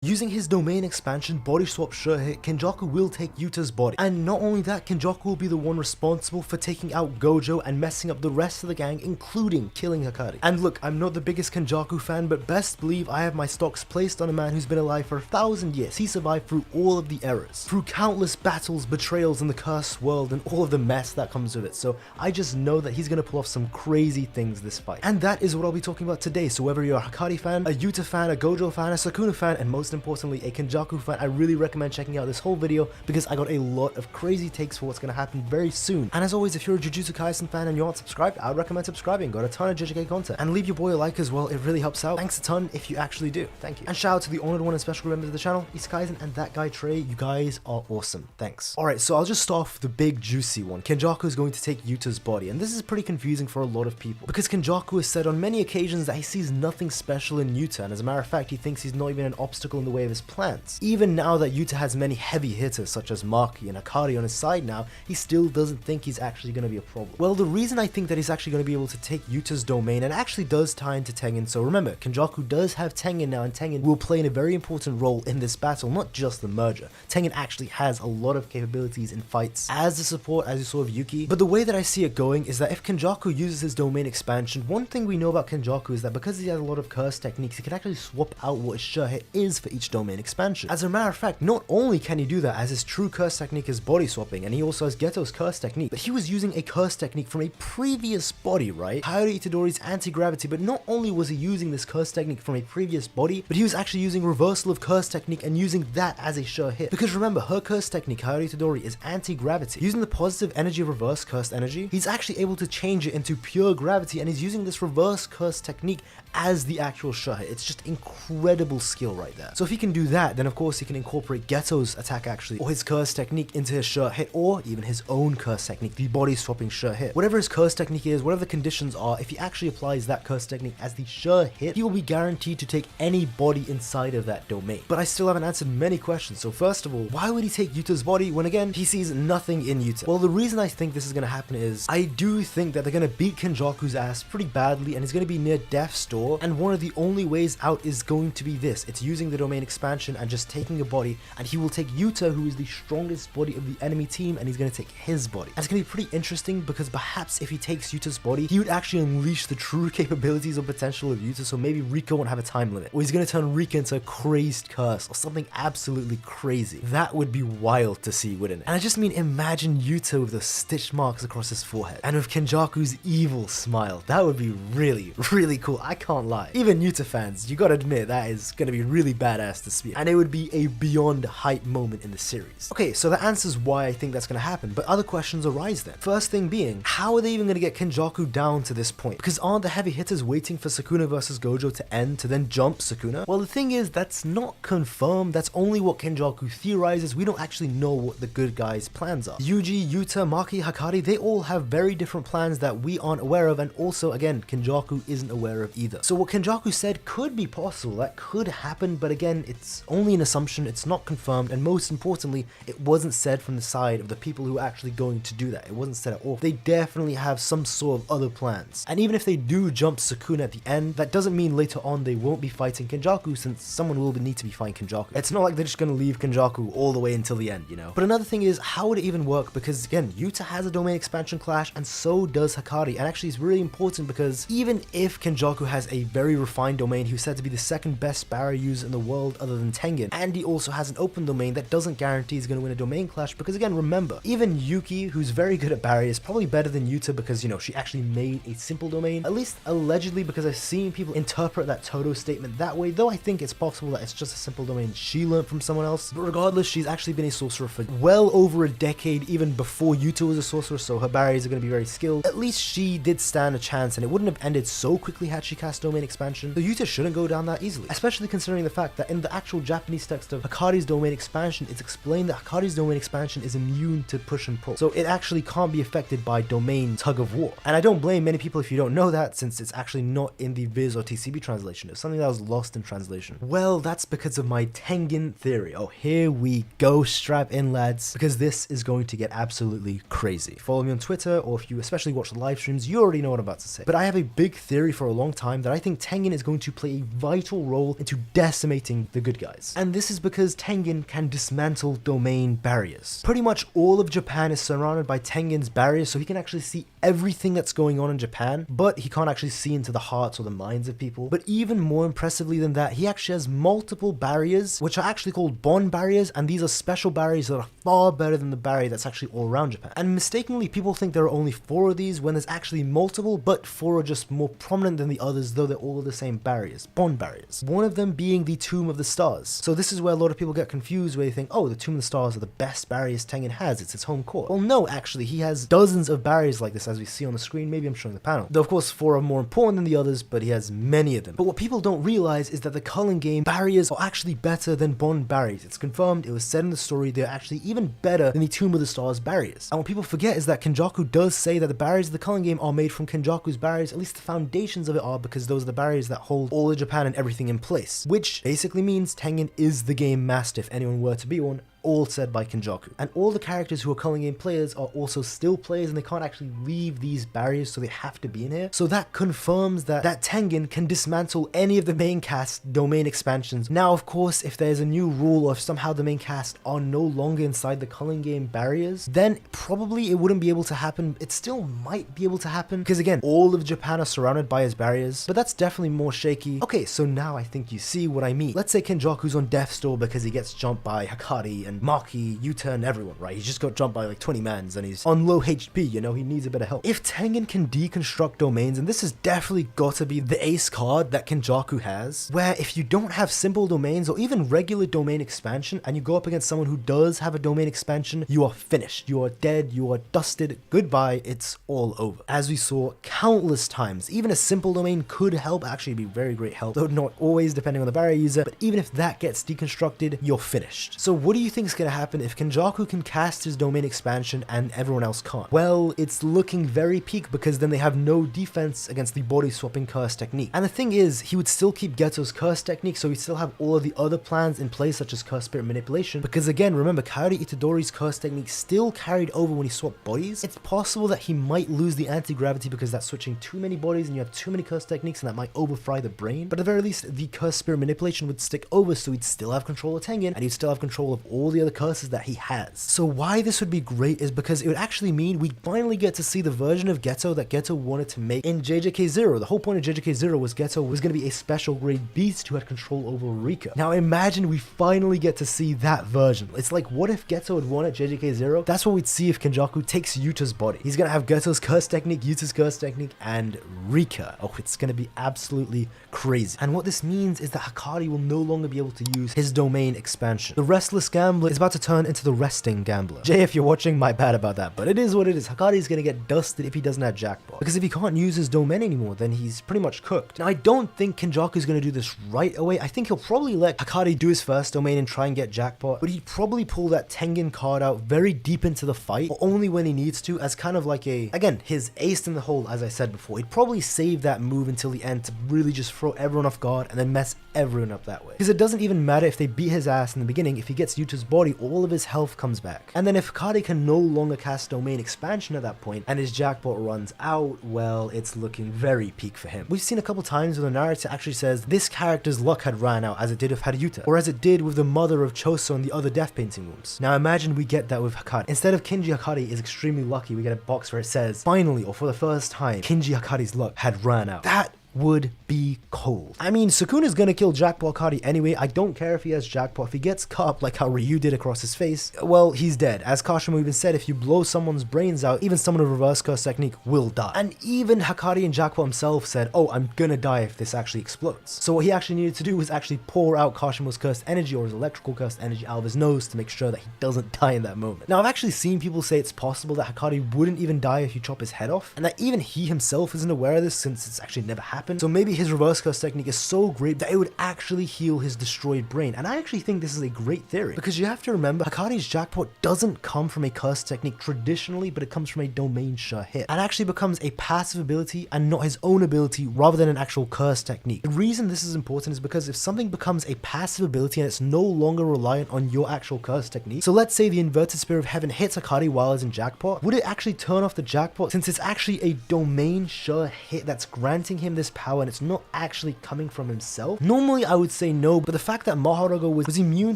Using his domain expansion body swap shirt hit, Kenjaku will take Yuta's body. And not only that, Kenjaku will be the one responsible for taking out Gojo and messing up the rest of the gang, including killing Hakari. And look, I'm not the biggest Kenjaku fan, but best believe I have my stocks placed on a man who's been alive for 1,000 years. He survived through all of the eras, through countless battles, betrayals in the cursed world, and all of the mess that comes with it. So I just know that he's gonna pull off some crazy things this fight. And that is what I'll be talking about today. So whether you're a Hakari fan, a Yuta fan, a Gojo fan, a Sukuna fan, and most importantly a Kenjaku fan, I really recommend checking out this whole video because I got a lot of crazy takes for what's going to happen very soon. And as always, if you're a Jujutsu Kaisen fan and you aren't subscribed, I would recommend subscribing. Got a ton of JJK content, and leave your boy a like as well, it really helps out. Thanks a ton if you actually do. Thank you. And shout out to the honored one and special members of the channel, Jujutsu Kaisen and that guy Trey. You guys are awesome. Thanks. Alright, so I'll just start off with the big juicy one. Kenjaku is going to take Yuta's body, and this is pretty confusing for a lot of people because Kenjaku has said on many occasions that he sees nothing special in Yuta, and as a matter of fact, he thinks he's not even an obstacle in the way of his plans. Even now that Yuta has many heavy hitters such as Maki and Hakari on his side now, he still doesn't think he's actually going to be a problem. Well, the reason I think that he's actually going to be able to take Yuta's domain, and actually does tie into Tengen, so remember, Kenjaku does have Tengen now, and Tengen will play in a very important role in this battle, not just the merger. Tengen actually has a lot of capabilities in fights as the support, as you saw of Yuki, but the way that I see it going is that if Kenjaku uses his domain expansion, one thing we know about Kenjaku is that because he has a lot of curse techniques, he can actually swap out what his shirt hit is for each domain expansion. As a matter of fact, not only can he do that, as his true curse technique is body swapping, and he also has Geto's curse technique, but he was using a curse technique from a previous body, right? Hayori Itadori's anti-gravity, but not only was he using this curse technique from a previous body, but he was actually using reversal of curse technique and using that as a sure hit. Because remember, her curse technique, Hayori Itadori, is anti-gravity. Using the positive energy of reverse cursed energy, he's actually able to change it into pure gravity, and he's using this reverse curse technique as the actual sure hit. It's just incredible skill right there. So if he can do that, then of course he can incorporate Geto's attack actually, or his curse technique into his sure hit, or even his own curse technique, the body swapping sure hit. Whatever his curse technique is, whatever the conditions are, if he actually applies that curse technique as the sure hit, he will be guaranteed to take any body inside of that domain. But I still haven't answered many questions. So first of all, why would he take Yuta's body when again, he sees nothing in Yuta? Well, the reason I think this is going to happen is, I do think that they're going to beat Kenjaku's ass pretty badly, and he's going to be near death's door, and one of the only ways out is going to be this. It's using the domain expansion and just taking a body, and he will take Yuta, who is the strongest body of the enemy team, and he's going to take his body. And it's going to be pretty interesting because perhaps if he takes Yuta's body, he would actually unleash the true capabilities or potential of Yuta, so maybe Rika won't have a time limit, or he's going to turn Rika into a crazed curse or something absolutely crazy. That would be wild to see, wouldn't it? And I just mean, imagine Yuta with those stitch marks across his forehead and with Kenjaku's evil smile. That would be really, really cool. I can't lie. Even Yuta fans, you gotta admit that is gonna be really badass to see, and it would be a beyond hype moment in the series. Okay, so that answers why I think that's gonna happen, but other questions arise then. First thing being, how are they even gonna get Kenjaku down to this point? Because aren't the heavy hitters waiting for Sukuna versus Gojo to end to then jump Sukuna? Well, the thing is, that's not confirmed. That's only what Kenjaku theorizes. We don't actually know what the good guys' plans are. Yuji, Yuta, Maki, Hakari, they all have very different plans that we aren't aware of, and also, again, Kenjaku isn't aware of either. So what Kenjaku said could be possible, that could happen, but again, it's only an assumption, it's not confirmed, and most importantly, it wasn't said from the side of the people who are actually going to do that. It wasn't said at all. They definitely have some sort of other plans. And even if they do jump Sukuna at the end, that doesn't mean later on they won't be fighting Kenjaku, since someone will need to be fighting Kenjaku. It's not like they're just gonna leave Kenjaku all the way until the end, you know? But another thing is, how would it even work? Because again, Yuta has a domain expansion clash, and so does Hakari, and actually it's really important because even if Kenjaku has a very refined domain, he was said to be the second best barrier user in the world other than Tengen, and he also has an open domain, that doesn't guarantee he's going to win a domain clash, because again, remember, even Yuki, who's very good at barrier, is probably better than Yuta because, you know, she actually made a simple domain, at least allegedly, because I've seen people interpret that Toto statement that way, though I think it's possible that it's just a simple domain she learned from someone else. But regardless, she's actually been a sorcerer for well over a decade, even before Yuta was a sorcerer, so her barriers are going to be very skilled. At least she did stand a chance, and it wouldn't have ended so quickly had she cast domain expansion, so Yuta shouldn't go down that easily, especially considering the fact that in the actual Japanese text of Hakari's domain expansion, it's explained that Hakari's domain expansion is immune to push and pull, so it actually can't be affected by domain tug of war. And I don't blame many people if you don't know that, since it's actually not in the Viz or TCB translation. It's something that was lost in translation. Well, that's because of my Tengen theory. Oh, here we go, strap in lads, because this is going to get absolutely crazy. Follow me on Twitter, or if you especially watch the live streams, you already know what I'm about to say. But I have a big theory for a long time that I think Tengen is going to play a vital role into decimating defeating the good guys. And this is because Tengen can dismantle domain barriers. Pretty much all of Japan is surrounded by Tengen's barriers, so he can actually see everything that's going on in Japan, but he can't actually see into the hearts or the minds of people. But even more impressively than that, he actually has multiple barriers, which are actually called bond barriers, and these are special barriers that are far better than the barrier that's actually all around Japan. And mistakenly, people think there are only 4 of these when there's actually multiple, but 4 are just more prominent than the others, though they're all the same barriers, bond barriers. One of them being the Tomb of the Stars. So this is where a lot of people get confused, where they think, oh, the Tomb of the Stars are the best barriers Tengen has, it's its home court. Well, no, actually, he has dozens of barriers like this, as we see on the screen. Maybe I'm showing the panel. Though, of course, 4 are more important than the others, but he has many of them. But what people don't realize is that the Culling game barriers are actually better than bond barriers. It's confirmed, it was said in the story, they're actually even better than the Tomb of the Stars barriers. And what people forget is that Kenjaku does say that the barriers of the Culling game are made from Kenjaku's barriers, at least the foundations of it are, because those are the barriers that hold all of Japan and everything in place. Which basically means Tengen is the game master, if anyone were to be one. All said by Kenjaku. And all the characters who are Culling game players are also still players, and they can't actually leave these barriers, so they have to be in here. So that confirms that Tengen can dismantle any of the main cast domain expansions. Now, of course, if there's a new rule, or if somehow the main cast are no longer inside the Culling game barriers, then probably it wouldn't be able to happen. It still might be able to happen, because again, all of Japan are surrounded by his barriers, but that's definitely more shaky. Okay, so now I think you see what I mean. Let's say Kenjaku's on death's door because he gets jumped by Hakari and Maki, Yuta, and everyone, right? He's just got jumped by like 20 mans and he's on low HP, you know, he needs a bit of help. If Tengen can deconstruct domains, and this has definitely got to be the ace card that Kenjaku has, where if you don't have simple domains or even regular domain expansion and you go up against someone who does have a domain expansion, you are finished, you are dead, you are dusted, goodbye, it's all over. As we saw countless times, even a simple domain could help, actually be very great help, though not always depending on the barrier user, but even if that gets deconstructed, you're finished. So what do you think is going to happen if Kenjaku can cast his domain expansion and everyone else can't? Well, it's looking very peak, because then they have no defense against the body swapping curse technique. And the thing is, he would still keep Geto's curse technique, so he'd still have all of the other plans in place, such as curse spirit manipulation, because again, remember, Kaori Itadori's curse technique still carried over when he swapped bodies. It's possible that he might lose the anti-gravity because that's switching too many bodies and you have too many curse techniques, and that might overfry the brain, but at the very least, the curse spirit manipulation would stick over, so he'd still have control of Tengen, and he'd still have control of all the other curses that he has. So why this would be great is because it would actually mean we finally get to see the version of Geto that Geto wanted to make in JJK 0. The whole point of JJK 0 was Geto was going to be a special grade beast who had control over Rika. Now imagine we finally get to see that version. It's like, what if Geto had won at JJK 0? That's what we'd see if Kenjaku takes Yuta's body. He's going to have Geto's curse technique, Yuta's curse technique, and Rika. Oh, it's going to be absolutely crazy. And what this means is that Hakari will no longer be able to use his domain expansion. The restless gambler is about to turn into the resting gambler. Jay, if you're watching, my bad about that, but it is what it is. Hakari's gonna get dusted if he doesn't have jackpot, because if he can't use his domain anymore, then he's pretty much cooked. Now, I don't think Kenjaku's gonna do this right away. I think he'll probably let Hakari do his first domain and try and get jackpot, but he'd probably pull that Tengen card out very deep into the fight, or only when he needs to, as kind of like again, his ace in the hole, as I said before. He'd probably save that move until the end to really just throw everyone off guard and then mess everyone up that way. Because it doesn't even matter if they beat his ass in the beginning, if he gets Yuta's body, all of his health comes back. And then if Hakari can no longer cast domain expansion at that point and his jackpot runs out, well, it's looking very peak for him. We've seen a couple times where the narrator actually says this character's luck had ran out, as it did with Yuta, or as it did with the mother of Choso and the other death painting rooms. Now imagine we get that with Hakari. Instead of Kinji Hakari is extremely lucky, we get a box where it says, finally, or for the first time, Kinji Hakari's luck had ran out. That would be cold. I mean, Sukuna's gonna kill Jackpot Hakari anyway. I don't care if he has Jackpot. If he gets cut up like how Ryu did across his face, well, he's dead. As Kashimo even said, if you blow someone's brains out, even someone with reverse curse technique will die. And even Hakari and Jackpot himself said, oh, I'm gonna die if this actually explodes. So what he actually needed to do was actually pour out Kashimo's cursed energy, or his electrical cursed energy, out of his nose to make sure that he doesn't die in that moment. Now, I've actually seen people say it's possible that Hakari wouldn't even die if you chop his head off, and that even he himself isn't aware of this since it's actually never happened. So maybe his reverse curse technique is so great that it would actually heal his destroyed brain. And I actually think this is a great theory, because you have to remember, Hakari's jackpot doesn't come from a curse technique traditionally, but it comes from a domain sure hit, and actually becomes a passive ability and not his own ability rather than an actual curse technique. The reason this is important is because if something becomes a passive ability and it's no longer reliant on your actual curse technique, so let's say the inverted spear of heaven hits Hakari while it's in jackpot, would it actually turn off the jackpot, since it's actually a domain sure hit that's granting him this this power and it's not actually coming from himself? Normally I would say no, but the fact that Mahoraga was immune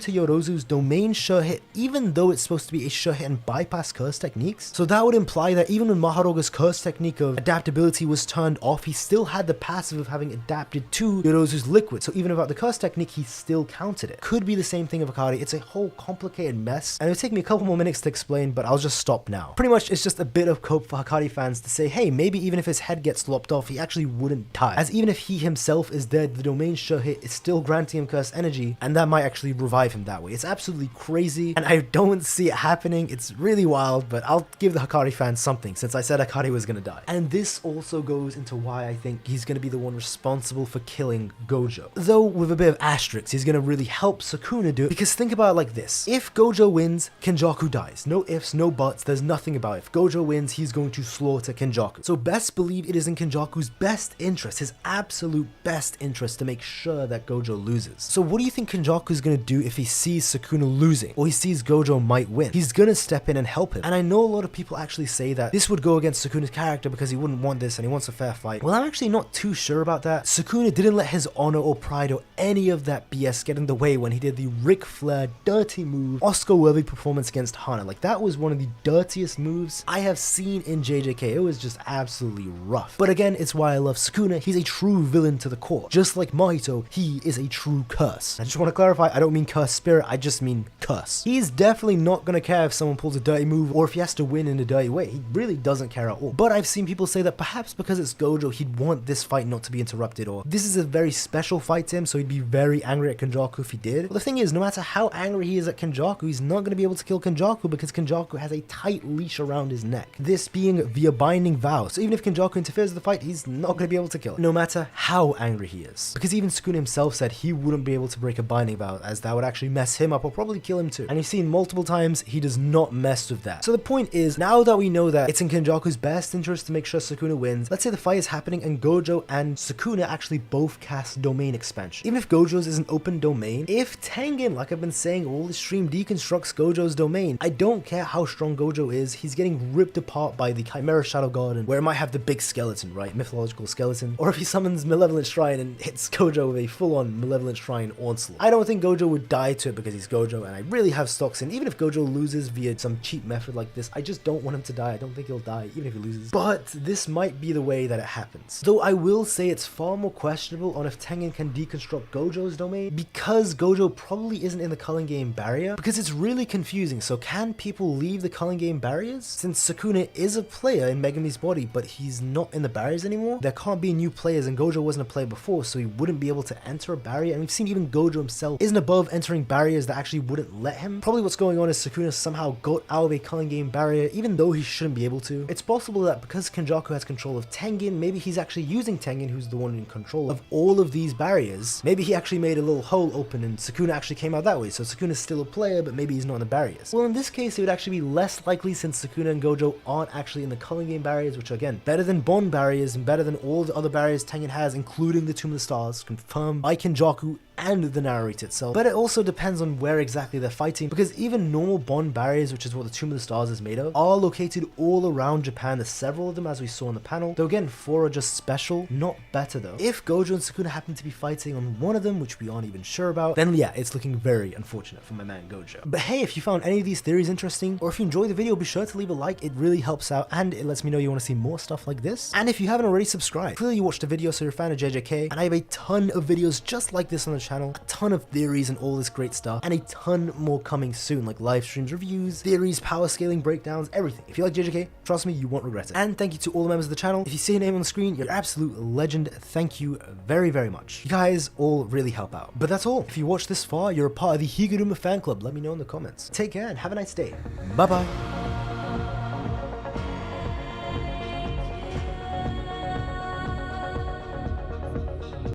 to Yorozu's domain sure hit, even though it's supposed to be a sure hit and bypass curse techniques, so that would imply that even when Maharaga's curse technique of adaptability was turned off, he still had the passive of having adapted to Yorozu's liquid, so even without the curse technique, he still counted it. Could be the same thing of Hakari. It's a whole complicated mess, and it'll take me a couple more minutes to explain, but I'll just stop now. Pretty much, it's just a bit of cope for Hakari fans to say, hey, maybe even if his head gets lopped off, he actually wouldn't die, as even if he himself is dead, the domain sure hit is still granting him curse energy, and that might actually revive him that way. It's absolutely crazy, and I don't see it happening. It's really wild, but I'll give the Hakari fans something, since I said Hakari was gonna die. And this also goes into why I think he's gonna be the one responsible for killing Gojo. Though with a bit of asterisks, he's gonna really help Sukuna do it, because think about it like this. If Gojo wins, Kenjaku dies. No ifs, no buts, there's nothing about it. If Gojo wins, he's going to slaughter Kenjaku. So best believe it is in Kenjaku's best interest, his absolute best interest, to make sure that Gojo loses. So what do you think Kenjaku's gonna do if he sees Sukuna losing, or he sees Gojo might win? He's gonna step in and help him. And I know a lot of people actually say that this would go against Sukuna's character because he wouldn't want this and he wants a fair fight. Well, I'm actually not too sure about that. Sukuna didn't let his honor or pride or any of that BS get in the way when he did the Ric Flair dirty move, Oscar-worthy performance against Hana. Like, that was one of the dirtiest moves I have seen in JJK. It was just absolutely rough. But again, it's why I love Sukuna. He's a true villain to the core. Just like Mahito, he is a true curse. I just want to clarify, I don't mean curse spirit, I just mean curse. He's definitely not gonna care if someone pulls a dirty move or if he has to win in a dirty way. He really doesn't care at all. But I've seen people say that perhaps because it's Gojo, he'd want this fight not to be interrupted, or this is a very special fight to him, so he'd be very angry at Kenjaku if he did. But the thing is, no matter how angry he is at Kenjaku, he's not going to be able to kill Kenjaku because Kenjaku has a tight leash around his neck. This being via binding vow. So even if Kenjaku interferes with the fight, he's not going to be able to kill him, no matter how angry he is. Because even Sukuna himself said he wouldn't be able to break a binding vow, as that would actually mess him up or probably kill him too. And you've seen multiple times he does not mess with that. So the point is, now that we know that it's in Kenjaku's best interest to make sure Sukuna wins, let's say the fight is happening and Gojo and Sukuna actually both cast domain expansion. Even if Gojo's is an open domain, if Tengen, like I've been saying all the stream, deconstructs Gojo's domain, I don't care how strong Gojo is, he's getting ripped apart by the Chimera Shadow Garden, where it might have the big skeleton, right? Mythological skeleton. Or if he summons Malevolent Shrine and hits Gojo with a full-on Malevolent Shrine onslaught. I don't think Gojo would die to it because he's Gojo, and I really have stocks in, even if Gojo loses via some cheap method like this, I just don't want him to die. I don't think he'll die, even if he loses. But this might be the way that it happens. Though I will say it's far more questionable on if Tengen can deconstruct Gojo's domain, because Gojo probably isn't in the Culling Game barrier, because it's really confusing. So can people leave the Culling Game barriers? Since Sukuna is a player in Megumi's body, but he's not in the barriers anymore, there can't be new players, and Gojo wasn't a player before, so he wouldn't be able to enter a barrier. And we've seen even Gojo himself isn't above entering barriers that actually wouldn't let him. Probably what's going on is Sukuna somehow got out of a Culling Game barrier, even though he shouldn't be able to. It's possible that because Kenjaku has control of Tengen, maybe he's actually using Tengen, who's the one in control of all of these barriers. Maybe he actually made a little hole open and Sukuna actually came out that way, so Sukuna's still a player, but maybe he's not in the barriers. Well, in this case, it would actually be less likely since Sukuna and Gojo aren't actually in the Culling Game barriers, which are, again, better than Bond barriers and better than all the other barriers Tengen has, including the Tomb of the Stars, confirmed by Kenjaku and the narrator itself. But it also depends on where exactly they're fighting, because even normal Bond barriers, which is what the Tomb of the Stars is made of, are located all around Japan. There's several of them, as we saw in the panel, though again, 4 are just special, not better though. If Gojo and Sukuna happen to be fighting on one of them, which we aren't even sure about, then yeah, it's looking very unfortunate for my man Gojo. But hey, if you found any of these theories interesting, or if you enjoyed the video, be sure to leave a like. It really helps out, and it lets me know you want to see more stuff like this. And if you haven't already, subscribe. Clearly you watched the video, so you're a fan of JJK, and I have a ton of videos just like this on the channel, a ton of theories and all this great stuff, and a ton more coming soon, like live streams, reviews, theories, power scaling, breakdowns, everything. If you like JJK, trust me, you won't regret it. And thank you to all the members of the channel. If you see your name on the screen, you're an absolute legend. Thank you very, very much. You guys all really help out. But that's all. If you watched this far, you're a part of the Higuruma fan club. Let me know in the comments. Take care and have a nice day. Bye bye.